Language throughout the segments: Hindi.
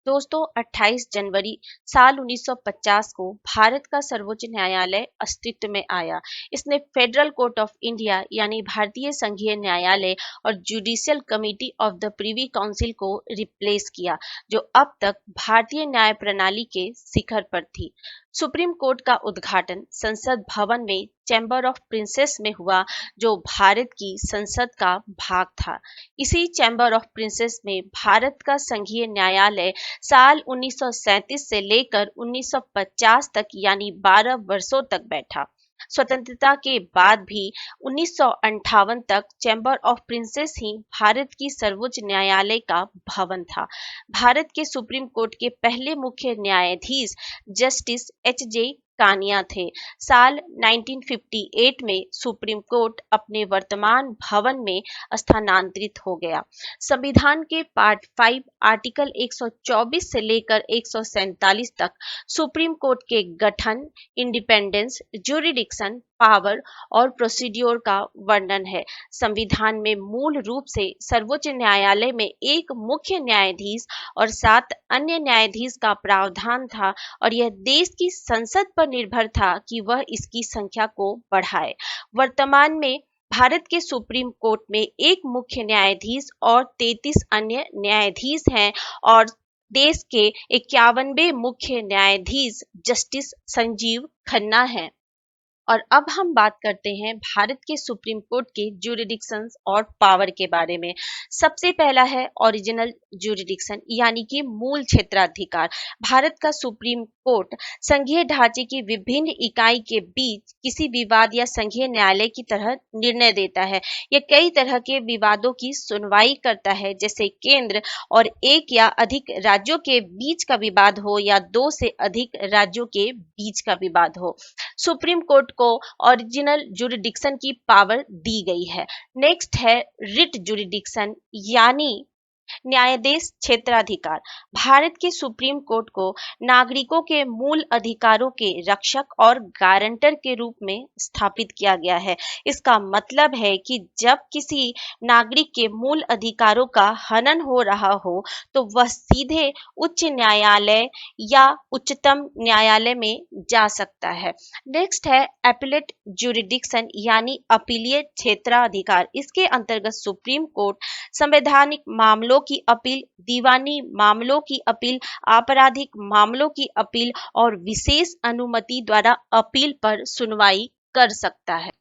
दोस्तों 28 जनवरी साल 1950 को भारत का सर्वोच्च न्यायालय अस्तित्व में आया। इसने फेडरल कोर्ट ऑफ इंडिया यानी भारतीय संघीय न्यायालय और judicial committee of the privy council को रिप्लेस किया, जो अब तक भारतीय न्याय प्रणाली के शिखर पर थी। सुप्रीम कोर्ट का उद्घाटन संसद भवन में चैम्बर ऑफ प्रिंसेस में हुआ, जो भारत की संसद का भाग था। इसी चैम्बर ऑफ प्रिंसेस में भारत का संघीय न्यायालय साल 1937 से लेकर 1950 तक यानी 12 वर्षों तक बैठा। स्वतंत्रता के बाद भी 1958 तक चैम्बर ऑफ प्रिंसेस ही भारत की सर्वोच्च न्यायालय का भवन था। भारत के सुप्रीम कोर्ट के पहले मुख्य न्यायाधीश जस्टिस एच.जे. कानिया थे। साल 1958 में सुप्रीम कोर्ट अपने वर्तमान भवन में स्थानांतरित हो गया। संविधान के पार्ट 5 आर्टिकल 124 से लेकर 147 तक सुप्रीम कोर्ट के गठन, इंडिपेंडेंस, ज्यूरिडिक्शन, पावर और प्रोसीड्योर का वर्णन है। संविधान में मूल रूप से सर्वोच्च न्यायालय में एक मुख्य न्यायाधीश और 7 अन्य न्यायाधीश का प्रावधान था और यह देश की संसद पर निर्भर था कि वह इसकी संख्या को बढ़ाए। वर्तमान में भारत के सुप्रीम कोर्ट में एक मुख्य न्यायाधीश और 33 अन्य न्यायाधीश हैं और देश के 51वें मुख्य न्यायाधीश जस्टिस संजीव खन्ना हैं। और अब हम बात करते हैं भारत के सुप्रीम कोर्ट के ज्यूरिडिक्शंस और पावर के बारे में। सबसे पहला है ओरिजिनल ज्यूरिडिक्शन यानी कि मूल क्षेत्राधिकार। भारत का सुप्रीम कोर्ट संघीय ढांचे की विभिन्न इकाई के बीच किसी विवाद या संघीय न्यायालय की तरह निर्णय देता है। यह कई तरह के विवादों की सुनवाई करता है, जैसे केंद्र और एक या अधिक राज्यों के बीच का विवाद हो या 2 से अधिक राज्यों के बीच का विवाद हो। सुप्रीम कोर्ट को ओरिजिनल ज्यूरिडिक्शन की पावर दी गई है। नेक्स्ट है रिट ज्यूरिडिक्शन यानी न्यायाधीश क्षेत्राधिकार। भारत के सुप्रीम कोर्ट को नागरिकों के मूल अधिकारों के रक्षक और गारंटर के रूप में स्थापित किया गया है। इसका मतलब है कि जब किसी नागरिक के मूल अधिकारों का हनन हो रहा हो तो वह सीधे उच्च न्यायालय या उच्चतम न्यायालय में जा सकता है। नेक्स्ट है एपिलेट ज्यूरिडिक्शन यानी अपीलीय क्षेत्राधिकार। इसके अंतर्गत सुप्रीम कोर्ट संवैधानिक मामलों की अपील, दीवानी मामलों की अपील, आपराधिक मामलों की अपील और विशेष अनुमति द्वारा अपील पर सुनवाई कर सकता है।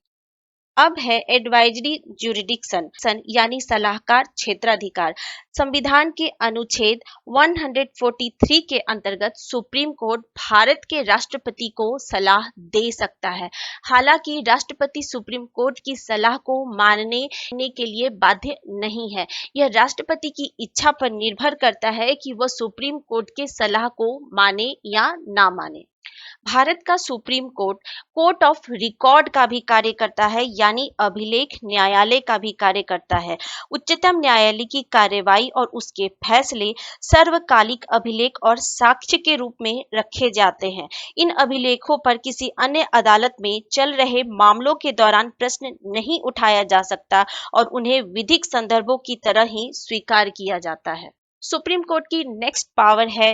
अब है एडवाइजरी ज्यूरिडिक्शन यानी सलाहकार क्षेत्राधिकार। संविधान के अनुच्छेद 143 के अंतर्गत सुप्रीम कोर्ट भारत के राष्ट्रपति को सलाह दे सकता है। हालांकि राष्ट्रपति सुप्रीम कोर्ट की सलाह को मानने के लिए बाध्य नहीं है। यह राष्ट्रपति की इच्छा पर निर्भर करता है कि वह सुप्रीम कोर्ट के सलाह को माने या ना माने। भारत का supreme court court of record का भी कार्य करता है यानी अभिलेख न्यायालय का भी कार्य करता है। उच्चतम न्यायालय की कार्यवाही और उसके फैसले सर्वकालिक अभिलेख और साक्ष्य के रूप में रखे जाते हैं। इन अभिलेखों पर किसी अन्य अदालत में चल रहे मामलों के दौरान प्रश्न नहीं उठाया जा सकता और उन्हें विधिक संदर्भों की तरह ही स्वीकार किया जाता है। सुप्रीम कोर्ट की नेक्स्ट पावर है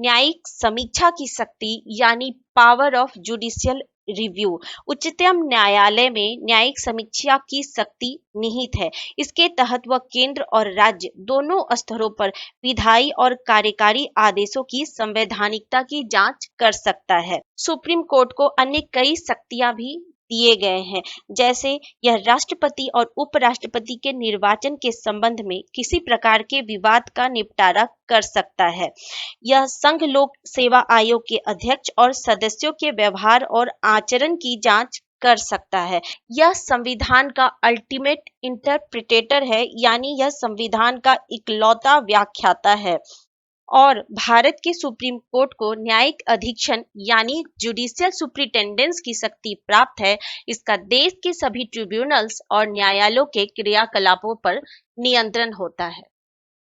न्यायिक समीक्षा की शक्ति यानी पावर ऑफ जुडिशियल रिव्यू। उच्चतम न्यायालय में न्यायिक समीक्षा की शक्ति निहित है। इसके तहत वह केंद्र और राज्य दोनों स्तरों पर विधायी और कार्यकारी आदेशों की संवैधानिकता की जांच कर सकता है। सुप्रीम कोर्ट को अन्य कई शक्तियां भी दिए गए हैं, जैसे यह राष्ट्रपति और उपराष्ट्रपति के निर्वाचन के संबंध में किसी प्रकार के विवाद का निपटारा कर सकता है। यह संघ लोक सेवा आयोग के अध्यक्ष और सदस्यों के व्यवहार और आचरण की जांच कर सकता है। यह संविधान का अल्टीमेट इंटरप्रिटेटर है यानी यह संविधान का इकलौता व्याख्याता है। और भारत के सुप्रीम कोर्ट को न्यायिक अधीक्षण यानी जुडिशियल सुप्रिटेंडेंस की शक्ति प्राप्त है। इसका देश के सभी ट्रिब्यूनल्स और न्यायालयों के क्रियाकलापों पर नियंत्रण होता है।